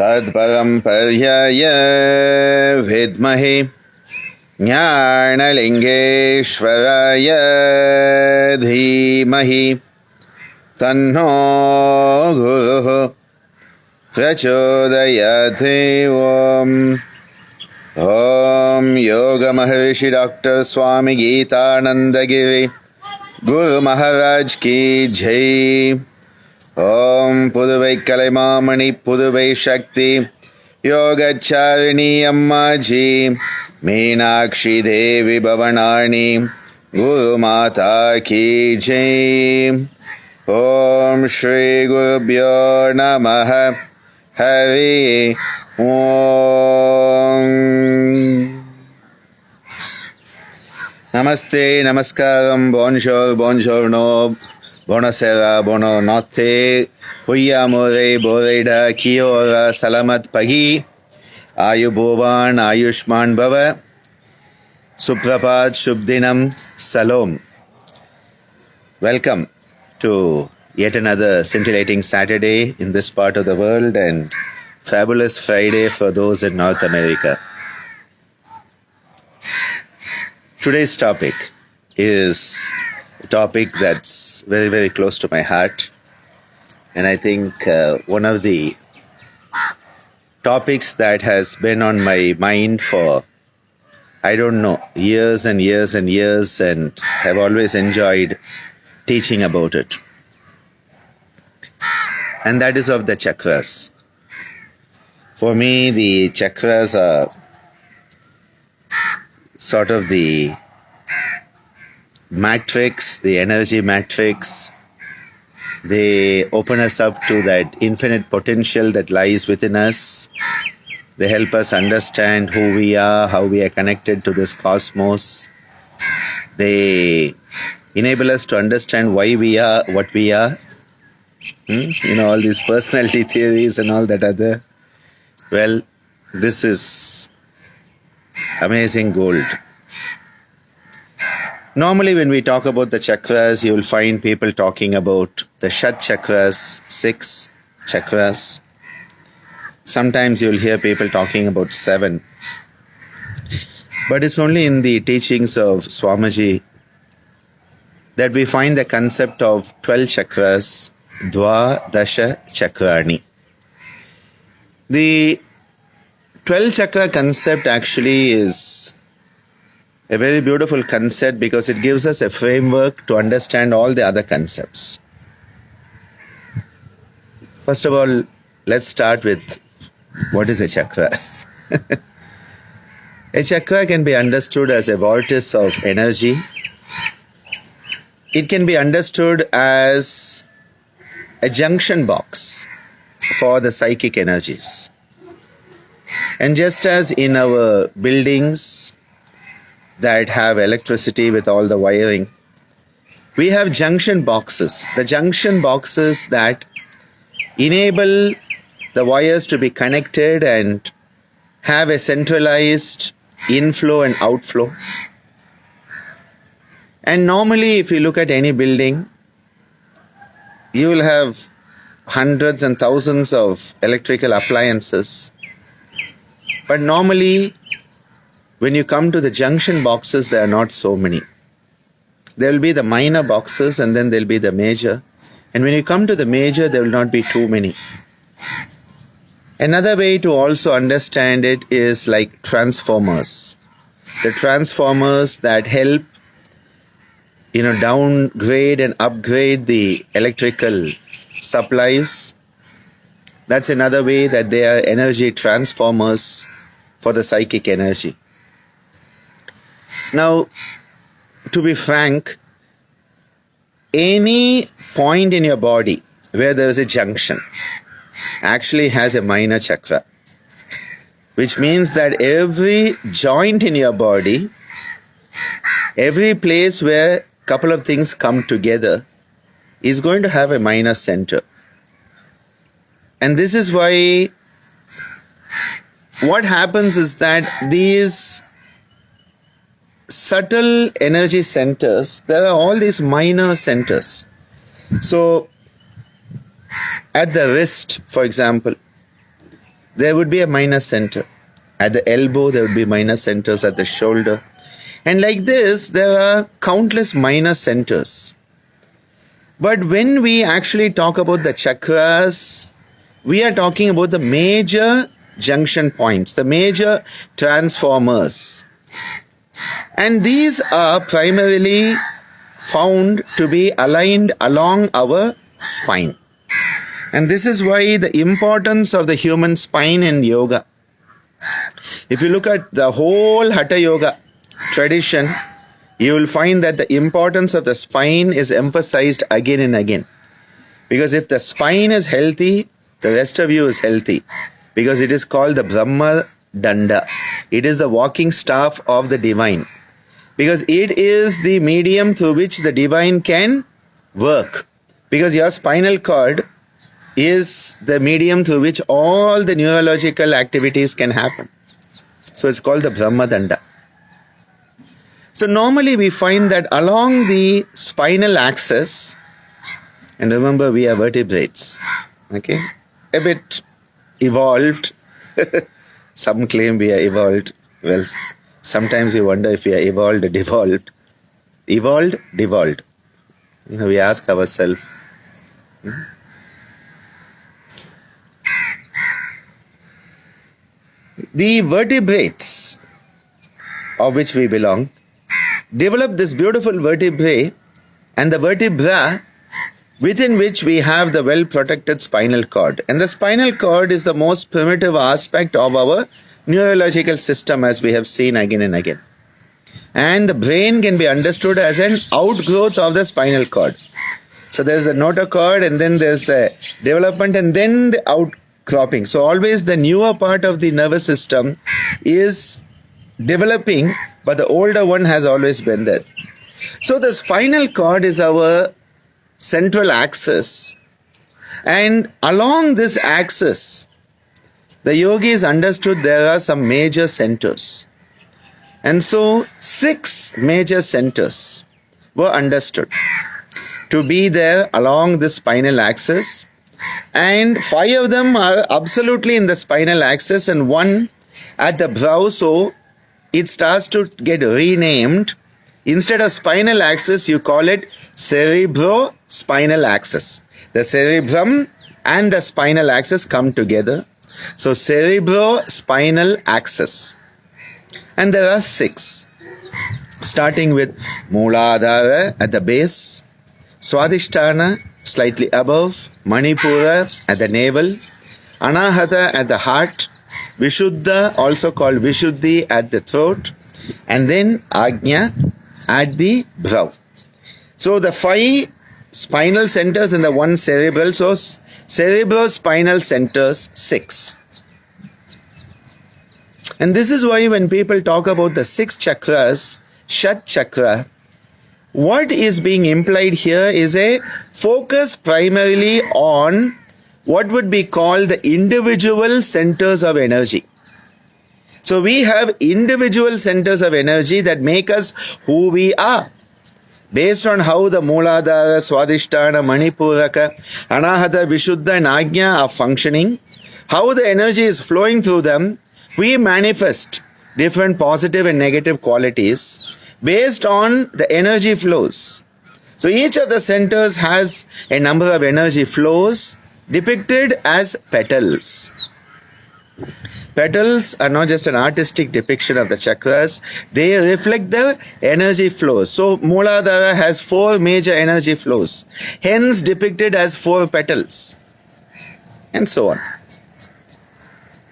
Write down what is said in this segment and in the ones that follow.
Tadparamparyaaya vidmahi Jnanalingeshwaraya dhimahi Tanno Guruh Prachodayate Om. Om Yogamaharishi Dr. Swami Gitananda Giri Guru Maharaj ki Jai. Om Puduvai Kalaimamani Puduvai Shakti Yogacharini Ammaji Meenakshi Devi Bhavanani Guru Mata ki Jai. Om Shri Gurubhyo Namaha Hari Om. Namaste, Namaskaram, Bonjour, Buongiorno, Buonasera, Buonanotte, Huyamore, Boreida, Kiora, Salamat Pagi, Ayubhovan, Ayushman Bhava, Suprapat, Shubdinam, Salom. Welcome to yet another scintillating Saturday in this part of the world and fabulous Friday for those in North America. Today's topic is a topic that's very, very close to my heart. And I think one of the topics that has been on my mind for, I don't know, years and years and years, and have always enjoyed teaching about it. And that is of the chakras. For me, the chakras are sort of the matrix, the energy matrix. They open us up to that infinite potential that lies within us. They help us understand who we are, how we are connected to this cosmos. They enable us to understand why we are what we are. All these personality theories and all that other. Well, this is amazing gold. Normally when we talk about the chakras, you will find people talking about the Shat chakras, 6 chakras. Sometimes you will hear people talking about 7. But it's only in the teachings of Swamiji that we find the concept of 12 chakras, Dvadasha Chakrani. The 12 chakra concept actually is a very beautiful concept because it gives us a framework to understand all the other concepts. First of all, let's start with what is a chakra. A chakra can be understood as a vortex of energy. It can be understood as a junction box for the psychic energies. And just as in our buildings that have electricity with all the wiring, we have junction boxes. The junction boxes that enable the wires to be connected and have a centralized inflow and outflow. And normally if you look at any building, you will have hundreds and thousands of electrical appliances. But normally, when you come to the junction boxes, there are not so many. There will be the minor boxes and then there will be the major. And when you come to the major, there will not be too many. Another way to also understand it is like transformers. The transformers that help downgrade and upgrade the electrical supplies. That's another way that they are energy transformers for the psychic energy. Now, to be frank, any point in your body where there is a junction actually has a minor chakra, which means that every joint in your body, every place where couple of things come together is going to have a minor center. And this is why what happens is that these subtle energy centers, there are all these minor centers. So at the wrist, for example, there would be a minor center. At the elbow, there would be minor centers at the shoulder. And like this, there are countless minor centers. But when we actually talk about the chakras, we are talking about the major junction points, the major transformers. And these are primarily found to be aligned along our spine. And this is why the importance of the human spine in yoga. If you look at the whole Hatha Yoga tradition, you will find that the importance of the spine is emphasized again and again. Because if the spine is healthy, the rest of you is healthy. Because it is called the Brahma Danda. It is the walking staff of the divine. Because it is the medium through which the divine can work. Because your spinal cord is the medium through which all the neurological activities can happen. So it's called the Brahma Danda. So normally we find that along the spinal axis, and remember we are vertebrates, okay, a bit evolved. Some claim we are evolved. Well, sometimes we wonder if we are evolved or devolved. Evolved, devolved. We ask ourselves. The vertebrates of which we belong develop this beautiful vertebrae and the vertebra within which we have the well-protected spinal cord. And the spinal cord is the most primitive aspect of our neurological system, as we have seen again and again. And the brain can be understood as an outgrowth of the spinal cord. So there is the notochord, and then there is the development, and then the outcropping. So always the newer part of the nervous system is developing, but the older one has always been there. So the spinal cord is our central axis, and along this axis the yogis understood there are some major centers, and so 6 major centers were understood to be there along the spinal axis, and 5 of them are absolutely in the spinal axis and 1 at the brow. So it starts to get renamed. Instead of spinal axis, you call it cerebrospinal axis. The cerebrum and the spinal axis come together. So cerebrospinal axis. And there are 6. Starting with Mooladhara at the base, Swadhisthana slightly above, Manipura at the navel, Anahata at the heart, Vishuddha, also called Vishuddhi, at the throat, and then Ajna at the brow. So the 5 spinal centers and the 1 cerebral. So cerebrospinal centers 6. And this is why when people talk about the 6 chakras, Shat Chakra, what is being implied here is a focus primarily on what would be called the individual centers of energy. So we have individual centers of energy that make us who we are. Based on how the Mooladhara, Swadhisthana, Manipuraka, Anahata, Vishuddha and Ajna are functioning, how the energy is flowing through them, we manifest different positive and negative qualities based on the energy flows. So each of the centers has a number of energy flows depicted as petals. Petals are not just an artistic depiction of the chakras, they reflect the energy flows. So Mooladhara has 4 major energy flows, hence depicted as 4 petals, and so on.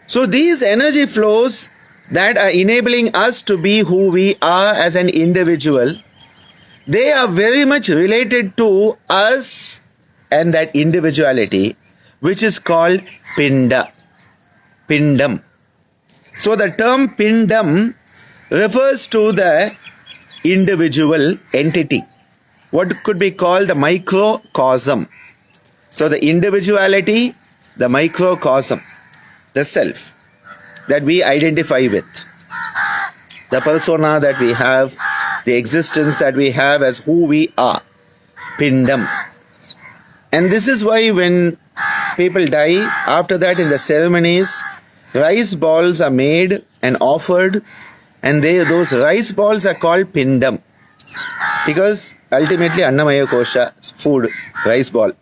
So these energy flows that are enabling us to be who we are as an individual, they are very much related to us and that individuality, which is called Pinda. Pindam. So the term Pindam refers to the individual entity, what could be called the microcosm. So the individuality, the microcosm, the self that we identify with, the persona that we have, the existence that we have as who we are, Pindam. And this is why when people die, after that in the ceremonies, rice balls are made and offered, and those rice balls are called pindam. Because ultimately Annamaya Kosha, food, rice ball.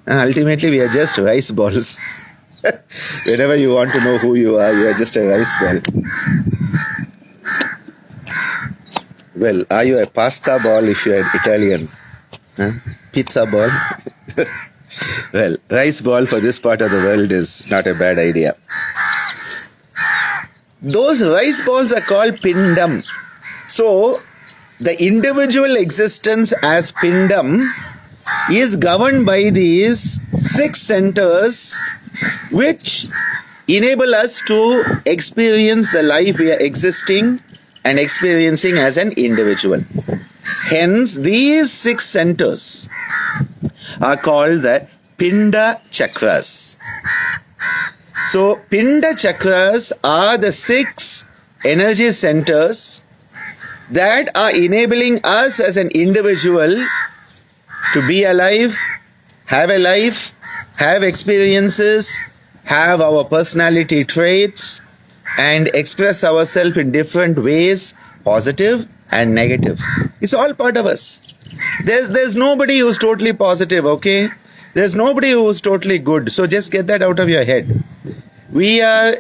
And ultimately we are just rice balls. Whenever you want to know who you are just a rice ball. Well, are you a pasta ball if you are Italian? Huh? Pizza ball? Well, rice ball for this part of the world is not a bad idea. Those rice balls are called pindam. So, the individual existence as pindam is governed by these 6 centers which enable us to experience the life we are existing and experiencing as an individual. Hence, these 6 centers are called the Pinda Chakras. So, Pinda Chakras are the 6 energy centers that are enabling us as an individual to be alive, have a life, have experiences, have our personality traits, and express ourselves in different ways, positive and negative. It's all part of us. There's nobody who's totally positive, okay? There's nobody who's totally good. So just get that out of your head. We are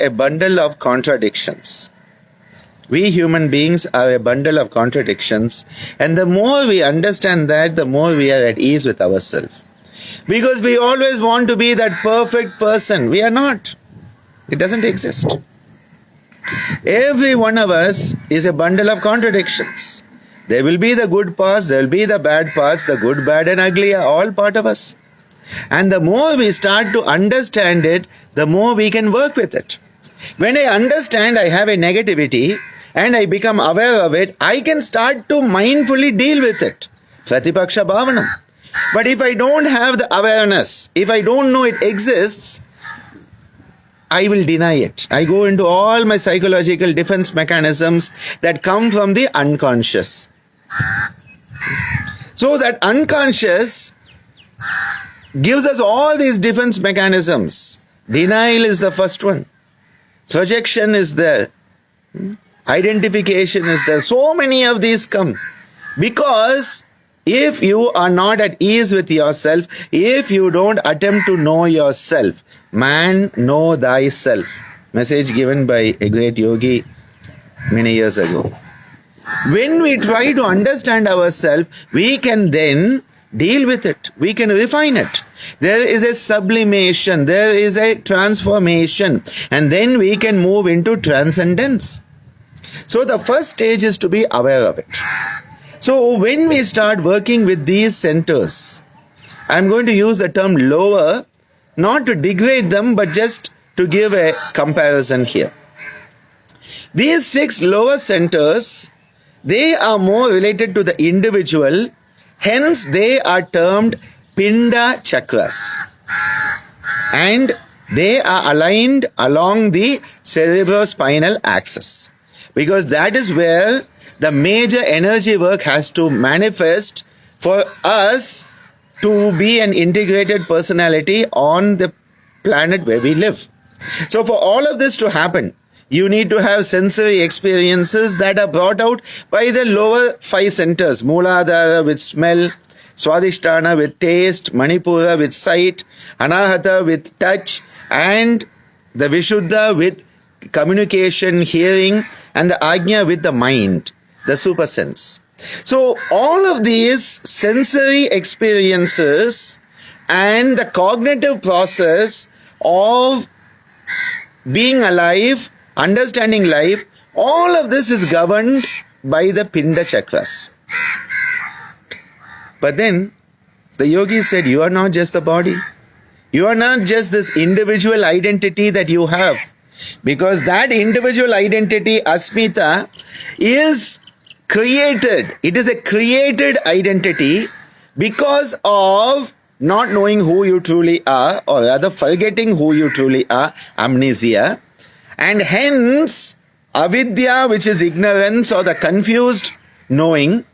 a bundle of contradictions. We human beings are a bundle of contradictions, and the more we understand that, the more we are at ease with ourselves. Because we always want to be that perfect person. We are not. It doesn't exist. Every one of us is a bundle of contradictions. There will be the good parts, there will be the bad parts, the good, bad and ugly are all part of us. And the more we start to understand it, the more we can work with it. When I understand I have a negativity and I become aware of it, I can start to mindfully deal with it. Pratipaksha Bhavanam. But if I don't have the awareness, if I don't know it exists, I will deny it. I go into all my psychological defense mechanisms that come from the unconscious. So that unconscious gives us all these defense mechanisms. Denial is the first one. Projection is there. Identification is there. So many of these come. Because if you are not at ease with yourself, if you don't attempt to know yourself, man, know thyself. Message given by a great yogi many years ago. When we try to understand ourselves, we can then deal with it. We can refine it. There is a sublimation. There is a transformation. And then we can move into transcendence. So the first stage is to be aware of it. So when we start working with these centers, I'm going to use the term lower, not to degrade them, but just to give a comparison here. These 6 lower centers, they are more related to the individual, hence they are termed Pinda Chakras. And they are aligned along the cerebrospinal axis. Because that is where the major energy work has to manifest for us to be an integrated personality on the planet where we live. So for all of this to happen, you need to have sensory experiences that are brought out by the lower 5 centers. Mooladhara with smell, Swadhisthana with taste, Manipura with sight, Anahata with touch, and the Vishuddha with communication, hearing, and the Ajna with the mind, the super sense. So all of these sensory experiences and the cognitive process of being alive, understanding life, all of this is governed by the Pinda Chakras. But then the yogi said, you are not just the body. You are not just this individual identity that you have. Because that individual identity, Asmita, is created. It is a created identity because of not knowing who you truly are, or rather forgetting who you truly are, amnesia. And hence, avidya, which is ignorance or the confused knowing,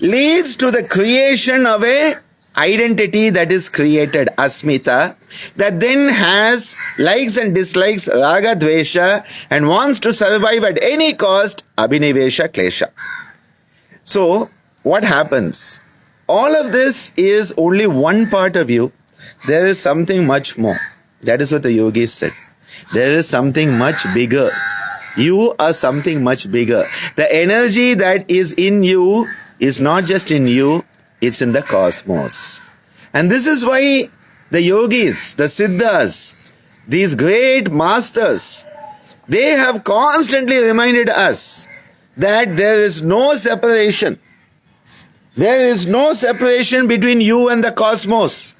leads to the creation of a identity that is created, asmita, that then has likes and dislikes, raga, dvesha, and wants to survive at any cost, abhinivesha, klesha. So, what happens? All of this is only one part of you. There is something much more. That is what the yogis said. There is something much bigger. You are something much bigger. The energy that is in you is not just in you, it's in the cosmos. And this is why the yogis, the siddhas, these great masters, they have constantly reminded us that there is no separation. There is no separation between you and the cosmos.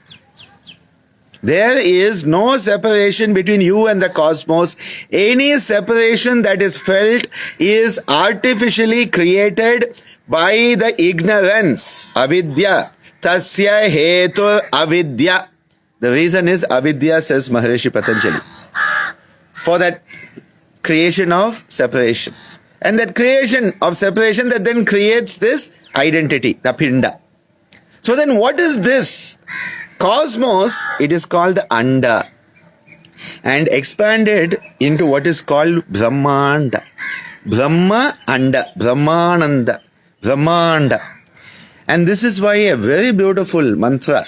There is no separation between you and the cosmos. Any separation that is felt is artificially created by the ignorance. Avidya. Tasya hetu avidya. The reason is avidya, says Maharishi Patanjali. For that creation of separation. And that creation of separation that then creates this identity, the pinda. So then what is this? Cosmos, it is called the Anda, and expanded into what is called Brahmanda. Brahma Anda, Brahmananda, Brahmanda. And this is why a very beautiful mantra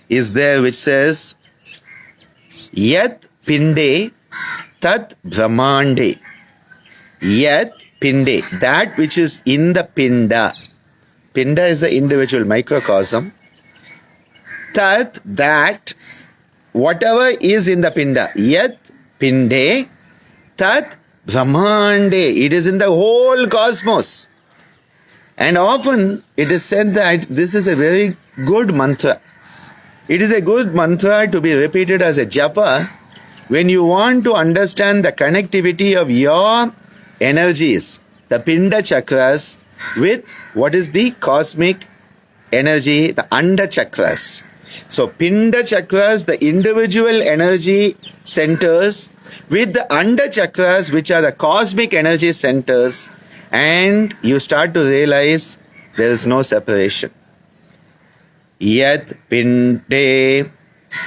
is there which says, Yat Pinde Tat Brahmande. Yat Pinde, that which is in the Pinda. Pinda is the individual microcosm. Tat, that, whatever is in the Pinda. Yat Pinde Tat Brahmande. It is in the whole cosmos. And often it is said that this is a very good mantra. It is a good mantra to be repeated as a japa when you want to understand the connectivity of your energies, the Pinda Chakras, with what is the cosmic energy, the Ananda Chakras. So Pinda Chakras, the individual energy centers, with the Ananda Chakras, which are the cosmic energy centers, and you start to realize there is no separation. Yat Pinde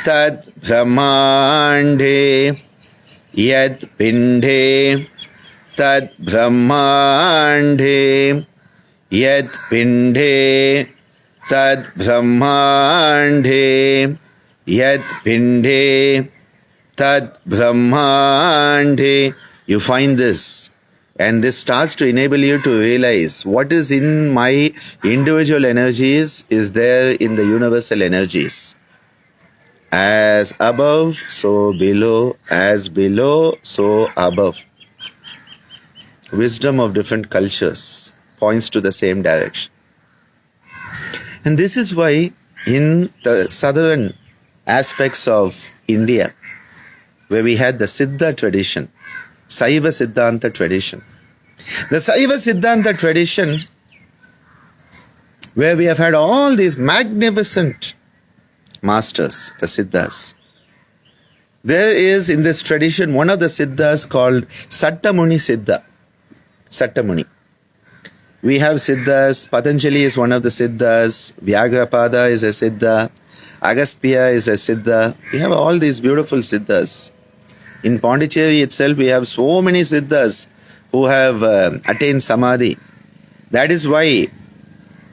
Tad Brahmande. Yat Pinde Tad Brahmande. Yat Pinde Tad Brahmande. Yat Pinde Tad Brahmande. You find this, and this starts to enable you to realize what is in my individual energies is there in the universal energies. As above, so below. As below, so above. Wisdom of different cultures points to the same direction. And this is why in the southern aspects of India, where we had the Siddha tradition, Saiva Siddhanta tradition. The Saiva Siddhanta tradition, where we have had all these magnificent masters, the Siddhas. There is in this tradition one of the Siddhas called Sattamuni Siddha. Sattamuni. We have Siddhas. Patanjali is one of the Siddhas. Vyagrapada is a Siddha. Agastya is a Siddha. We have all these beautiful Siddhas. In Pondicherry itself, we have so many Siddhas who have attained Samadhi. That is why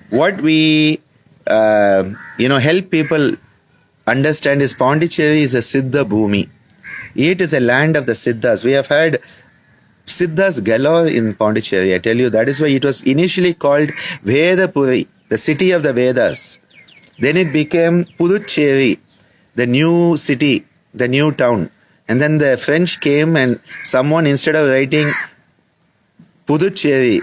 what we help people understand is Pondicherry is a Siddha Bhumi. It is a land of the Siddhas. We have had Siddhas galore in Pondicherry. I tell you, that is why it was initially called Vedapuri, the city of the Vedas. Then it became Puducherry, the new city, the new town. And then the French came and someone, instead of writing Puducherry,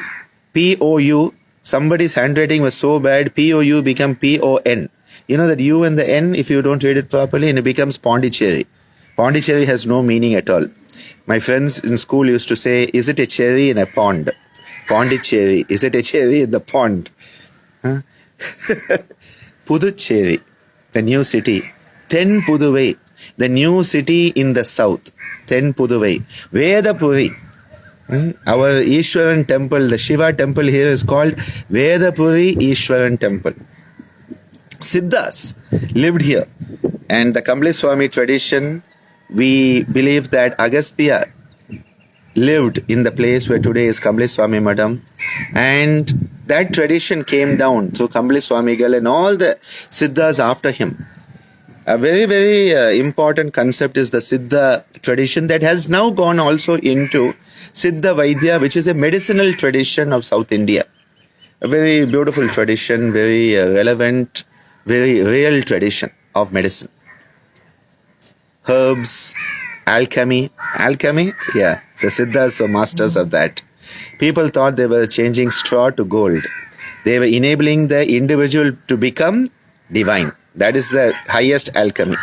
P-O-U, somebody's handwriting was so bad, P-O-U became P-O-N. You know that U and the N, if you don't read it properly, and it becomes Pondicherry. Pondicherry has no meaning at all. My friends in school used to say, is it a cherry in a pond? Pondicherry. Is it a cherry in the pond? Huh? Puducherry, the new city. Then Puduvai, the new city in the south. Then Puduvai. Vedapuri. Our Ishwaran temple, the Shiva temple here is called Vedapuri Ishwaran temple. Siddhas lived here. And the Kamble Swami tradition, we believe that Agastya lived in the place where today is Kamble Swami Madam, and that tradition came down through Kamble Swamigal and all the Siddhas after him. A very, very important concept is the Siddha tradition that has now gone also into Siddha Vaidya, which is a medicinal tradition of South India. A very beautiful tradition, very relevant, very real tradition of medicine. Herbs, alchemy, yeah, the Siddhas were masters of that. People thought they were changing straw to gold. They were enabling the individual to become divine. That is the highest alchemy.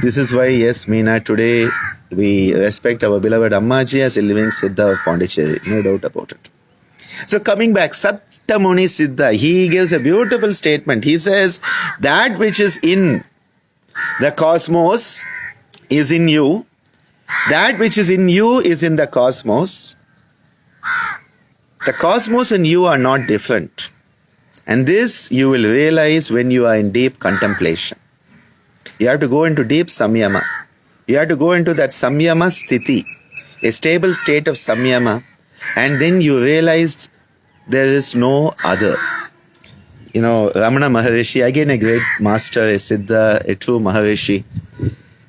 This is why, yes, Meena, today we respect our beloved Ammaji as a living Siddha of Pondicherry. No doubt about it. So coming back, Sattamuni Siddha, he gives a beautiful statement. He says, that which is in the cosmos is in you. That which is in you is in the cosmos. The cosmos and you are not different. And this you will realize when you are in deep contemplation. You have to go into deep samyama. You have to go into that samyama sthiti, a stable state of samyama, and then you realize there is no other. You know, Ramana Maharishi, again a great master, a Siddha, a true Maharishi.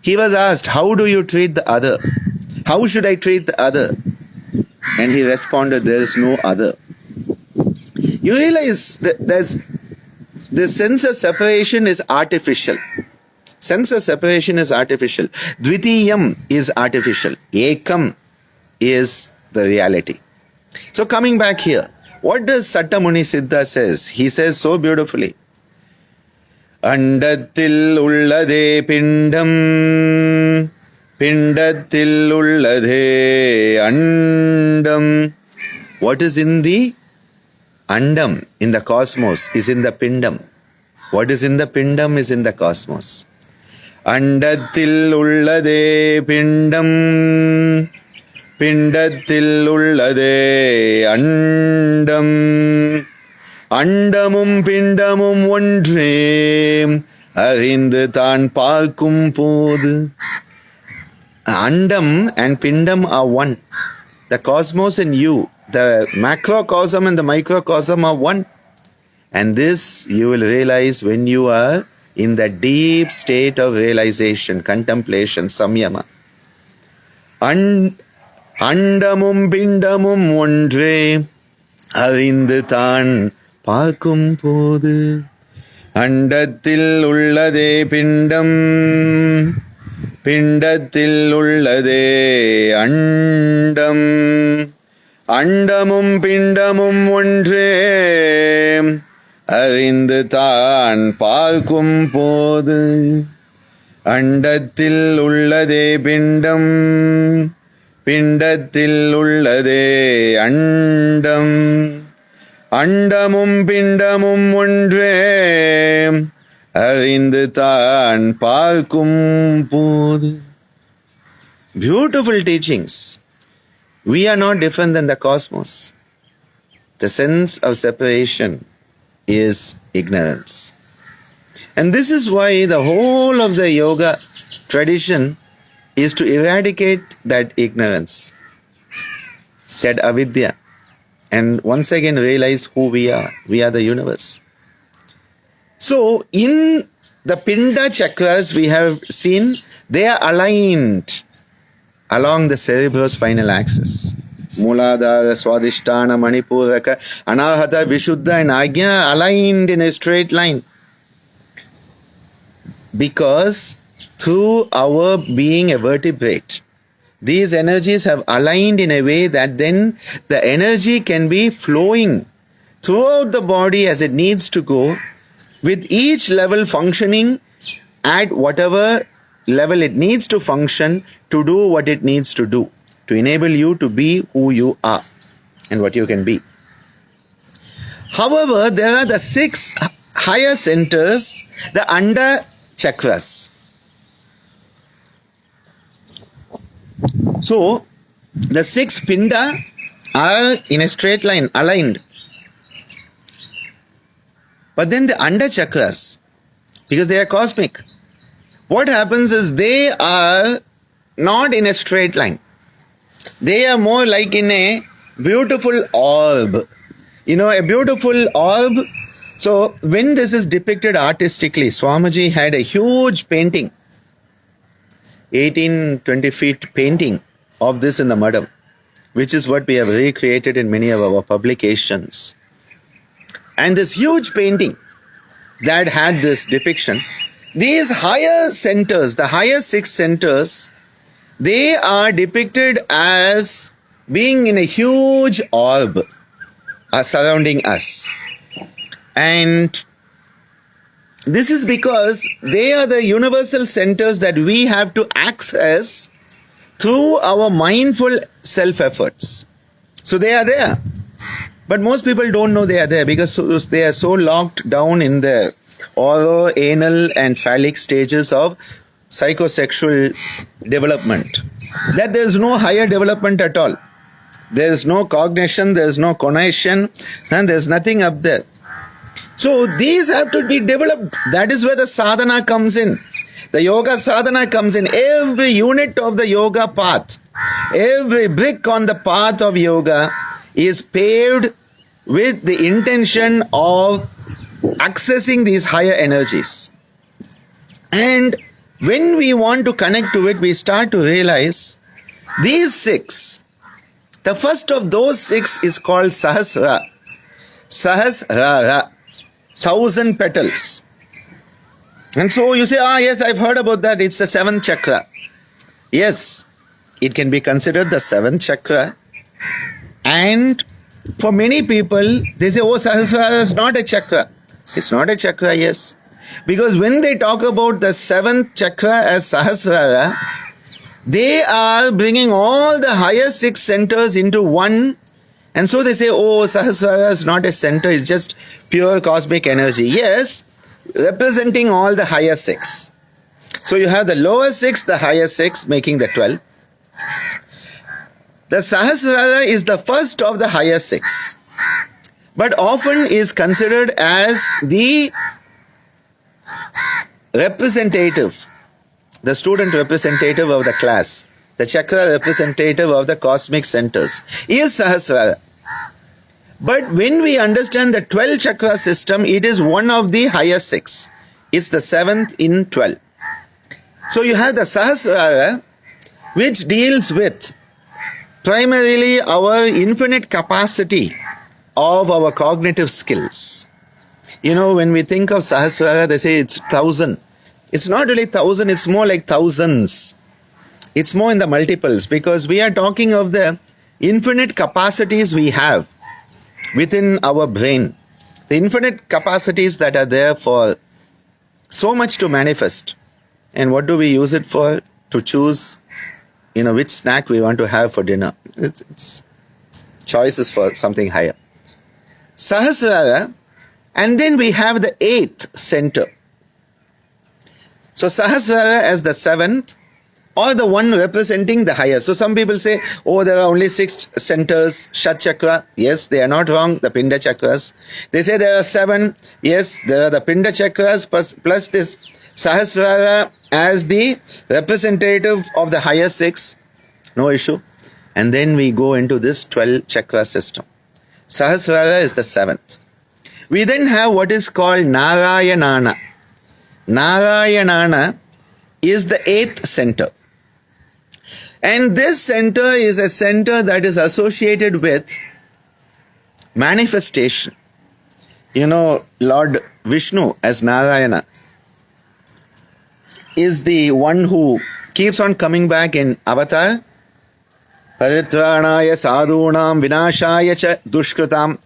He was asked, how do you treat the other? How should I treat the other? And he responded, there is no other. You realize that the sense of separation is artificial. Sense of separation is artificial. Dvitiyam is artificial. Ekam is the reality. So coming back here, what does Sattamuni Siddha says? He says so beautifully. Andathil ullade pindam, pindathil ullade andam. What is in the andam, in the cosmos, is in the pindam. What is in the pindam is in the cosmos. Andathil ullade pindam, pindathil ullade andam. Andamum pindamum ஒன்றே அறிந்து தான் பார்க்கும் போது. Andam and pindam are one. The cosmos and you, the macrocosm and the microcosm are one. And this you will realize when you are in the deep state of realization, contemplation, samyama. Andamum pindamum ஒன்றே அறிந்து தான் பார்க்கும் போது. அண்டத்தில் உள்ளதே பிண்டம், பிண்டத்தில் உள்ளதே அண்டம். அண்டமும் பிண்டமும் ஒன்றே அறிந்து தான் பார்க்கும் போது. அண்டத்தில் உள்ளதே பிண்டம், பிண்டத்தில் உள்ளதே அண்டம். அண்டமும் பிண்டமும் ஒன்றே அறிந்து தான் பார்க்கும் போது. Beautiful teachings. We are not different than the cosmos. The sense of separation is ignorance. And this is why the whole of the yoga tradition is to eradicate that ignorance, that avidya, and once again realize who we are. We are the universe. So in the Pinda Chakras we have seen they are aligned along the cerebrospinal axis. Muladhara, Swadhisthana, Manipuraka, Anahata, Vishuddha and Agnya are aligned in a straight line. Because through our being a vertebrate, these energies have aligned in a way that then the energy can be flowing throughout the body as it needs to go, with each level functioning at whatever level it needs to function to do what it needs to do, to enable you to be who you are and what you can be. However, there are the 6 higher centers, the Ananda Chakras. So, the 6 Pinda are in a straight line, aligned. But then the under chakras, because they are cosmic, what happens is they are not in a straight line. They are more like in a beautiful orb. A beautiful orb. So when this is depicted artistically, Swamiji had a huge painting, 18-20 feet painting of this in the Madam, which is what we have recreated in many of our publications. And this huge painting that had this depiction, these higher centers, the higher 6 centers, they are depicted as being in a huge orb surrounding us. And this is because they are the universal centers that we have to access through our mindful self-efforts. So they are there. But most people don't know they are there because they are so locked down in the oral, anal and phallic stages of psychosexual development that there is no higher development at all. There is no cognition, there is no connection, and there is nothing up there. So these have to be developed. That is where the sadhana comes in. The yoga sadhana comes in. Every unit of the yoga path, every brick on the path of yoga is paved with the intention of accessing these higher energies. And when we want to connect to it, we start to realize these 6. The first of those 6 is called Sahasrara. Sahasrara, 1,000 petals. And so you say, yes, I've heard about that. It's the 7th chakra. Yes, it can be considered the 7th chakra. And for many people, they say, Sahasrara is not a chakra. It's not a chakra, yes. Because when they talk about the 7th chakra as Sahasrara, they are bringing all the higher 6 centers into one. And so they say, Sahasrara is not a center, it's just pure cosmic energy. Yes, representing all the higher 6. So you have the lower 6, the higher 6, making the 12. The Sahasrara is the first of the higher 6, but often is considered as the representative, the student representative of the class, the chakra representative of the cosmic centers, is Sahasrara. But when we understand the 12 chakra system, it is one of the higher 6. It's the 7th in 12. So you have the Sahasrara, which deals with primarily our infinite capacity of our cognitive skills. When we think of Sahasrara, they say it's 1,000. It's not really 1,000, it's more like thousands. It's more in the multiples because we are talking of the infinite capacities we have within our brain. The infinite capacities that are there for so much to manifest. And what do we use it for? To choose, which snack we want to have for dinner. It's choices for something higher. Sahasrara, and then we have the 8th center. So Sahasrara as the 7th, or the one representing the higher. So some people say, there are only 6 centers, Shat Chakra. Yes, they are not wrong, the Pinda Chakras. They say there are 7. Yes, there are the Pinda Chakras plus this Sahasrara as the representative of the higher 6. No issue. And then we go into this 12 chakra system. Sahasrara is the 7th. We then have what is called Narayanana. Narayanana is the 8th center. And this center is a center that is associated with manifestation. Lord Vishnu as Narayana is the one who keeps on coming back in Avatar. Paritranaya sadhunam vinashaya cha dushkritam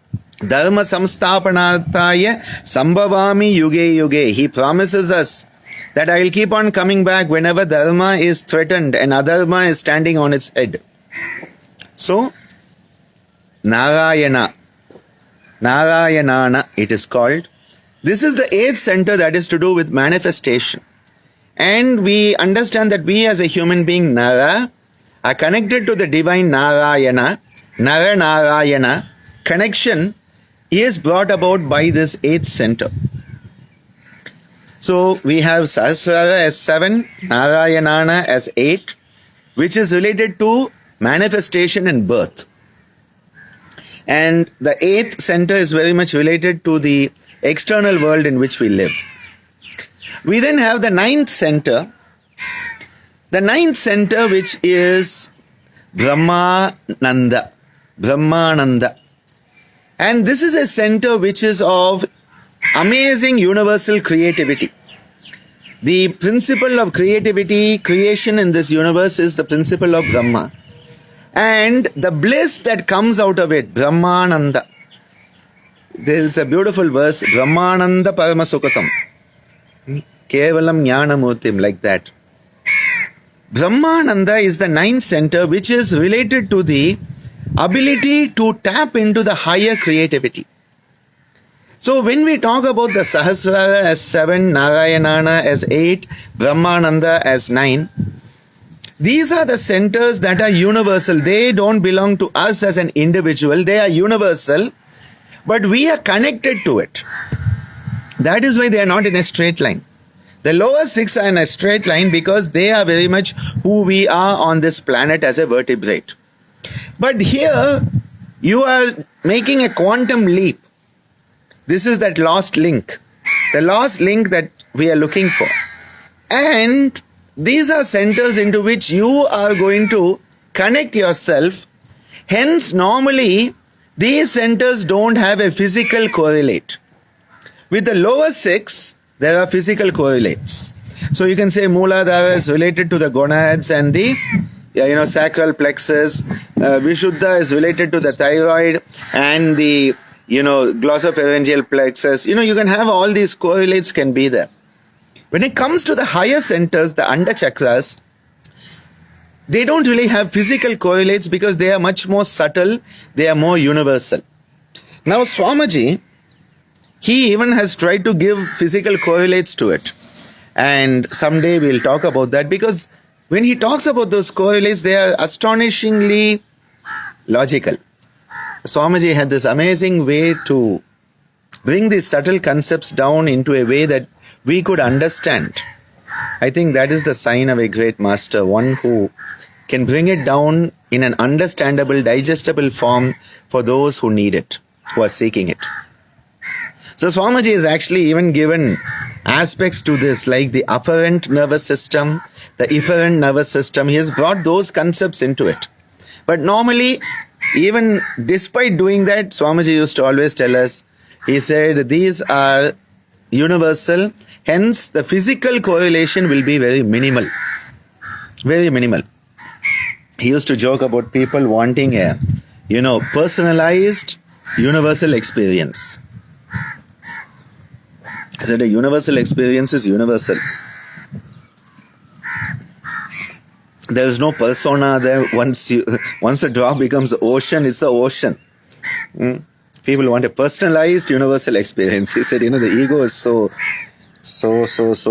dharma samstapanarthaya sambhavami yuge yuge. He promises us that I will keep on coming back whenever dharma is threatened and adharma is standing on its head. So, Narayanana it is called. This is the 8th center that is to do with manifestation. And we understand that we as a human being, Nara, are connected to the divine Narayana, Nara Narayana, connection is brought about by this 8th center. So we have Sahasrara as 7, Narayanana as 8, which is related to manifestation and birth. And the 8th center is very much related to the external world in which we live. We then have the 9th center. The 9th center, which is Brahmananda. And this is a center which is of amazing universal creativity. The principle of creativity, creation in this universe is the principle of Brahma. And the bliss that comes out of it, Brahmananda. There is a beautiful verse, Brahmananda Paramasukhatam. Kevalam Jnanamurtim, like that. Brahmananda is the 9th center, which is related to the ability to tap into the higher creativity. So when we talk about the Sahasrara as 7, Narayanana as 8, Brahmananda as 9, these are the centers that are universal. They don't belong to us as an individual. They are universal, but we are connected to it. That is why they are not in a straight line. The lower 6 are in a straight line because they are very much who we are on this planet as a vertebrate. But here, you are making a quantum leap. This is that lost link. The lost link that we are looking for. And these are centers into which you are going to connect yourself. Hence, normally, these centers don't have a physical correlate. With the lower 6, there are physical correlates. So you can say Mooladhara is related to the gonads and the sacral plexus. Vishuddha is related to the thyroid and the glossopharyngeal plexus. You can have all these correlates can be there. When it comes to the higher centers, the Ananda Chakras, they don't really have physical correlates because they are much more subtle, they are more universal. Now Swamiji, he even has tried to give physical correlates to it. And someday we'll talk about that, because when he talks about those correlates, they are astonishingly logical. Swamiji had this amazing way to bring these subtle concepts down into a way that we could understand. I think that is the sign of a great master, one who can bring it down in an understandable, digestible form for those who need it, who are seeking it. So Swamiji has actually even given aspects to this, like the afferent nervous system, the efferent nervous system. He has brought those concepts into it. But normally, even despite doing that, Swamiji used to always tell us, he said, these are universal, hence the physical correlation will be very minimal. Very minimal. He used to joke about people wanting a, personalized universal experience. I said a universal experience is universal. There is no persona there. Once the drop becomes the ocean, it's the ocean. People want a personalized universal experience. He said, the ego is so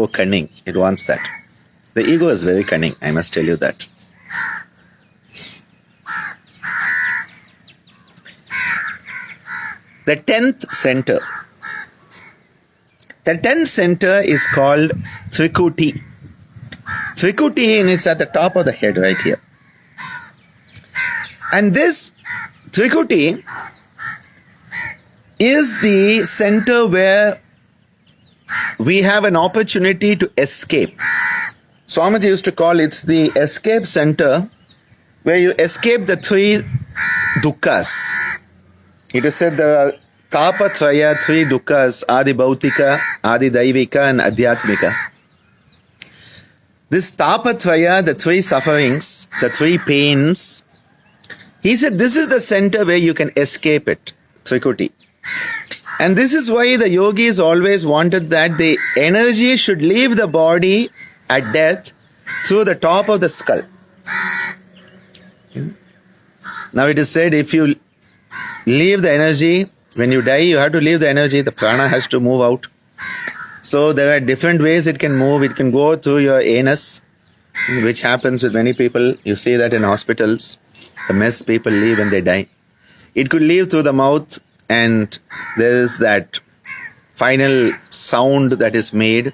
cunning. It wants that. The ego is very cunning, I must tell you that. The 10th center. The 10th center is called Trikuti. Trikuti is at the top of the head right here. And this Trikuti is the center where we have an opportunity to escape. Swamiji used to call it the escape center, where you escape the 3 dukkhas. It is said there are Tapatraya, 3 dukkhas, Adi Bhautika, Adi Daivika and Adhyatmika. This Tapatraya, the 3 sufferings, the 3 pains, he said this is the center where you can escape it, Trikuti. And this is why the yogis always wanted that the energy should leave the body at death through the top of the skull. Now it is said if you leave the energy, when you die, you have to leave the energy, the prana has to move out. So there are different ways it can move. It can go through your anus, which happens with many people. You see that in hospitals, the mess people leave when they die. It could leave through the mouth, and there is that final sound that is made.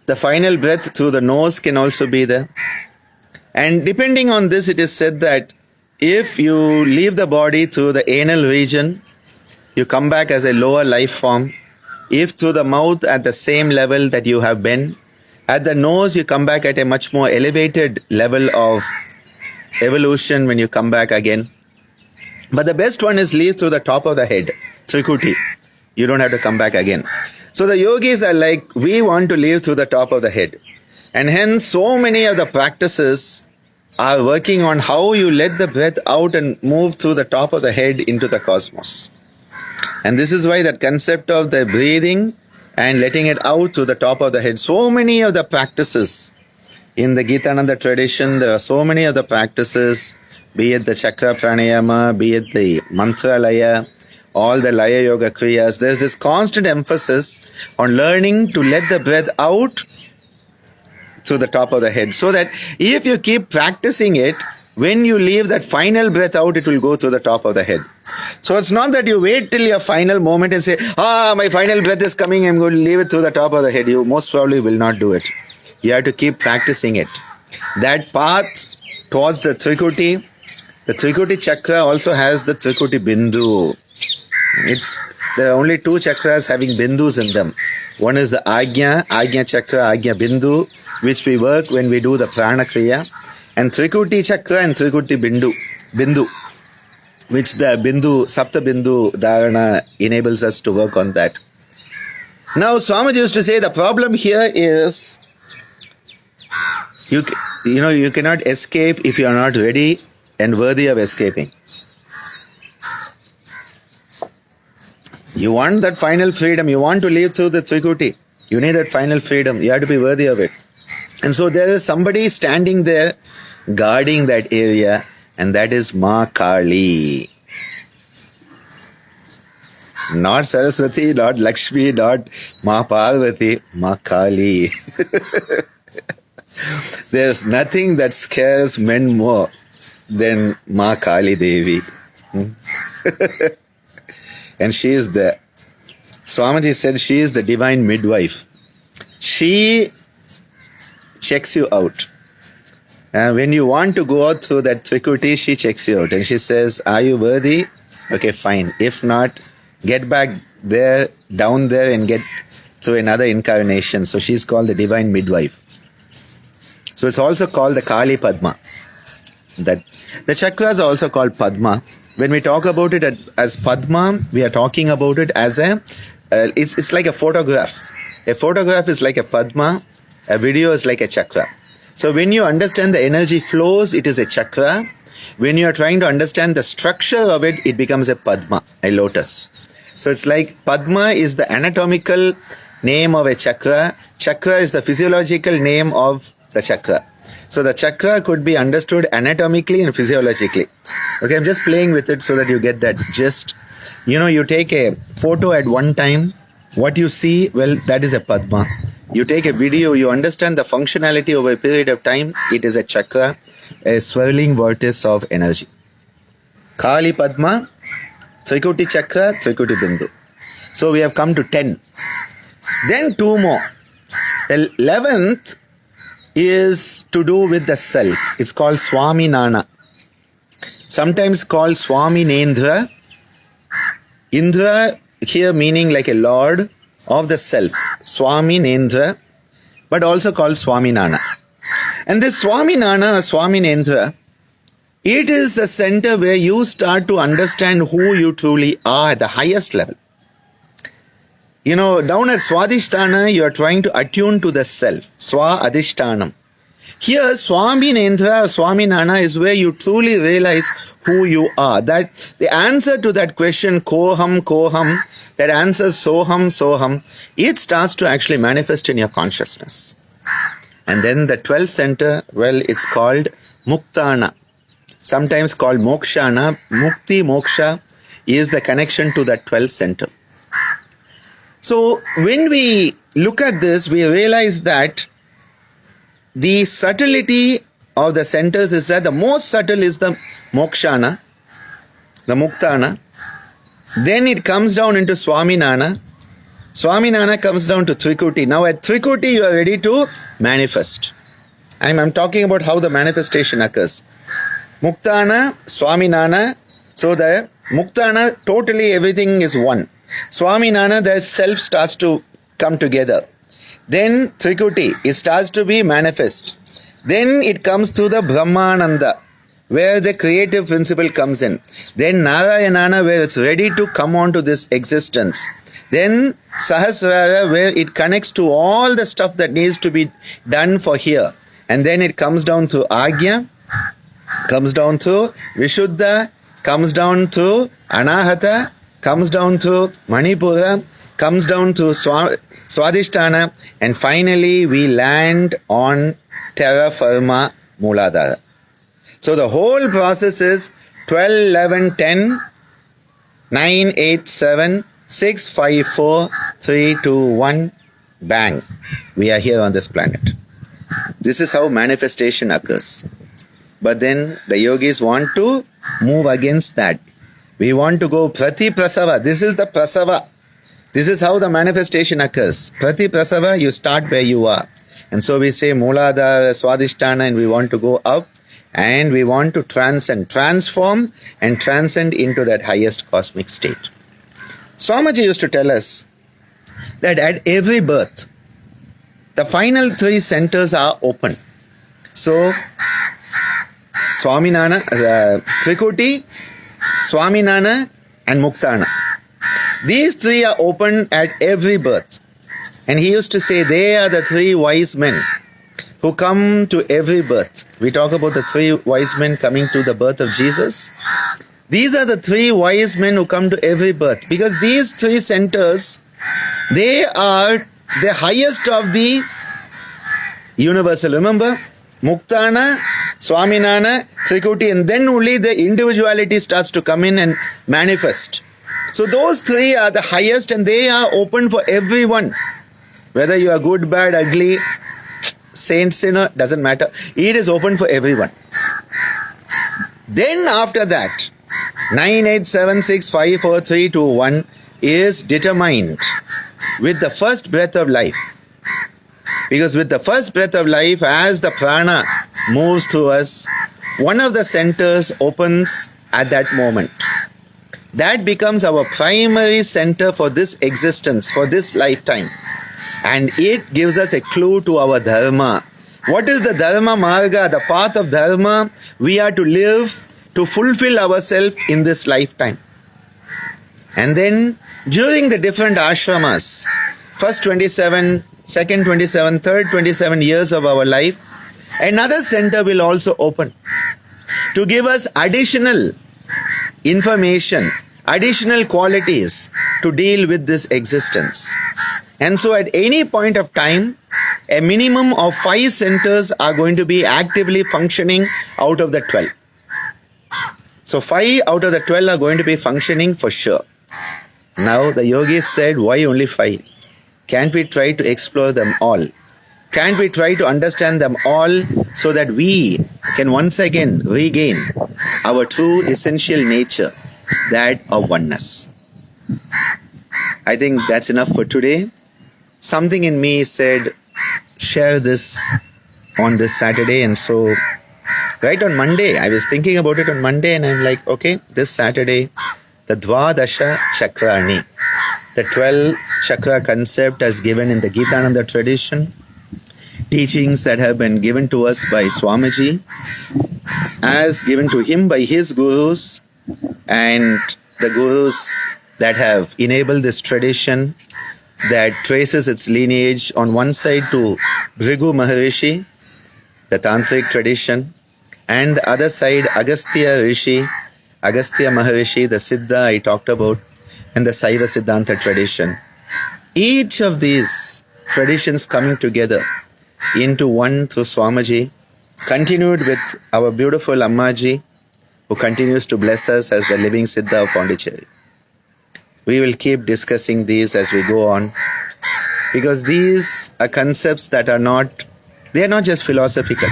The final breath through the nose can also be there. And depending on this, it is said that if you leave the body through the anal region, you come back as a lower life form. If through the mouth, at the same level that you have been, at the nose, you come back at a much more elevated level of evolution when you come back again. But the best one is leave through the top of the head, Trikuti. You don't have to come back again. So the yogis are like, we want to live through the top of the head. And hence, so many of the practices are working on how you let the breath out and move through the top of the head into the cosmos. And this is why that concept of the breathing and letting it out through the top of the head. So many of the practices in the Gitananda tradition, there are so many of the practices, be it the Chakra Pranayama, be it the Mantra Laya, all the Laya Yoga Kriyas. There's this constant emphasis on learning to let the breath out through the top of the head. So that if you keep practicing it, when you leave that final breath out, it will go through the top of the head. So it's not that you wait till your final moment and say, my final breath is coming, I'm going to leave it through the top of the head. You most probably will not do it. You have to keep practicing it. That path towards the Trikuti Chakra also has the Trikuti Bindu. There are only two chakras having bindus in them. One is the Ajna Chakra, Ajna Bindu, which we work when we do the Prana Kriya. And Trikuti Chakra and Trikuti Bindu, which the Bindu, Sapta Bindu Dharana enables us to work on that. Now, Swamiji used to say the problem here is you cannot escape if you are not ready and worthy of escaping. You want that final freedom, you want to live through the Trikuti, you need that final freedom, you have to be worthy of it. And so there is somebody standing there guarding that area, and that is Ma Kali. Not Saraswati, not Lakshmi, not Ma Parvati, Ma Kali. There's nothing that scares men more than Ma Kali Devi. And she is there. Swamiji said she is the divine midwife. She checks you out. And when you want to go out through that Trikuti, she checks you out. And she says, are you worthy? Okay, fine. If not, get back there, down there, and get through another incarnation. So she's called the divine midwife. So it's also called the Kali Padma. That the chakras are also called Padma. When we talk about it as Padma, we are talking about it as it's like a photograph. A photograph is like a Padma. A video is like a chakra. So when you understand the energy flows, it is a chakra. When you are trying to understand the structure of it, it becomes a Padma, a lotus. So it's like Padma is the anatomical name of a chakra. Chakra is the physiological name of the chakra. So the chakra could be understood anatomically and physiologically. Okay, I'm just playing with it so that you get that gist. You take a photo at one time. What you see, well, that is a Padma. You take a video, you understand the functionality over a period of time, it is a chakra, a swirling vortex of energy. Kali Padma, Trikuti Chakra, Trikuti Bindu. So we have come to 10. Then 2 more. The 11th is to do with the self. It's called Swami Nana. Sometimes called Swami Nendra. Indra here meaning like a lord of the self, Swami Nendra, but also called Swami Nana. And this Swami Nana or Swami Nendra, it is the center where you start to understand who you truly are at the highest level. Down at Swadhisthana, you are trying to attune to the self, Swa Adhishtanam. Here, Swami Nendra or Swami Nana is where you truly realize who you are. That the answer to that question, Koham, Koham, that answer, Soham, Soham, it starts to actually manifest in your consciousness. And then the 12th center, well, it's called Muktana, sometimes called Mokshana. Mukti, Moksha is the connection to that 12th center. So when we look at this, we realize that the subtlety of the centers is that the most subtle is the Mokshana, the Muktana, Then it comes down into Swaminana. Swaminana comes down to Trikuti. Now at Trikuti you are ready to manifest. I'm talking about how the manifestation occurs. Muktana, Swaminana. So the Muktana, totally everything is one. Swaminana, the self starts to come together. Then Trikuti, it starts to be manifest. Then it comes to the Brahmananda, where the creative principle comes in. Then Narayanana, where it's ready to come on to this existence. Then Sahasrara, where it connects to all the stuff that needs to be done for here. And then it comes down to Agya, comes down to Vishuddha, comes down to Anahata, comes down to Manipura, comes down to Swadhisthana, and finally we land on Terra Firma Mooladhara. So the whole process is 12, 11, 10, 9, 8, 7, 6, 5, 4, 3, 2, 1, bang. We are here on this planet. This is how manifestation occurs. But then the yogis want to move against that. We want to go Prati Prasava. This is the Prasava. This is how the manifestation occurs. Prati Prasava, you start where you are. And so we say Mooladhara, Swadhisthana, and we want to go up and we want to transform and transcend into that highest cosmic state. Swamiji used to tell us that at every birth, the final three centers are open. So, Swaminana, Trikuti, Swaminana and Muktana. These three are open at every birth. And he used to say they are the three wise men who come to every birth. We talk about the three wise men coming to the birth of Jesus. These are the three wise men who come to every birth, because these three centers, they are the highest of the universal. Remember, Muktana, Swaminana, Trikuti, and then only the individuality starts to come in and manifest. So those three are the highest and they are open for everyone. Whether you are good, bad, ugly, saint, sinner, doesn't matter. It is open for everyone. Then after that, 9, 8, 7, 6, 5, 4, 3, 2, 1 is determined with the first breath of life. Because with the first breath of life, as the prana moves through us, one of the centers opens at that moment. That becomes our primary center for this existence, for this lifetime. And it gives us a clue to our dharma. What is the dharma marga, the path of dharma? We are to live to fulfill ourselves in this lifetime. And then during the different ashramas, first 27, second 27, third 27 years of our life, another center will also open to give us additional information, additional qualities to deal with this existence. And so at any point of time, a minimum of 5 centers are going to be actively functioning out of the 12. So 5 out of the 12 are going to be functioning for sure. Now the yogis said, why only 5? Can't we try to explore them all? Can't we try to understand them all so that we can once again regain our true essential nature, that of oneness? I think that's enough for today. Something in me said, share this on this Saturday. And so right on Monday, I was thinking about it on Monday and I'm like, okay, this Saturday, the Dvadasha Chakrani, the 12 chakra concept as given in the Gitananda tradition, teachings that have been given to us by Swamiji, as given to him by his gurus, and the gurus that have enabled this tradition that traces its lineage on one side to Bhrigu Maharishi, the tantric tradition, and the other side Agastya Rishi, Agastya Maharishi, the Siddha I talked about, and the Saiva Siddhanta tradition. Each of these traditions coming together into one through Swamiji, continued with our beautiful Ammaji, who continues to bless us as the living Siddha of Pondicherry. We will keep discussing these as we go on, because these are concepts that are not just philosophical.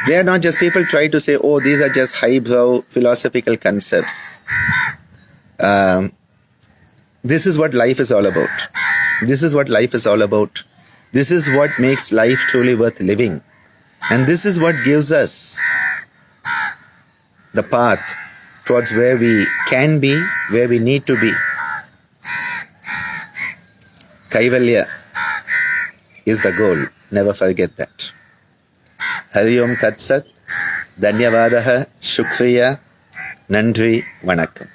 They are not just, people try to say, oh, these are just highbrow philosophical concepts. Um, this is what life is all about. This is what life is all about. This is what makes life truly worth living. And this is what gives us the path towards where we can be, where we need to be. Kaivalya is the goal. Never forget that. Hari Om Tat Sat. Dhanyavadaha. Shukriya. Nandri. Vanakkam.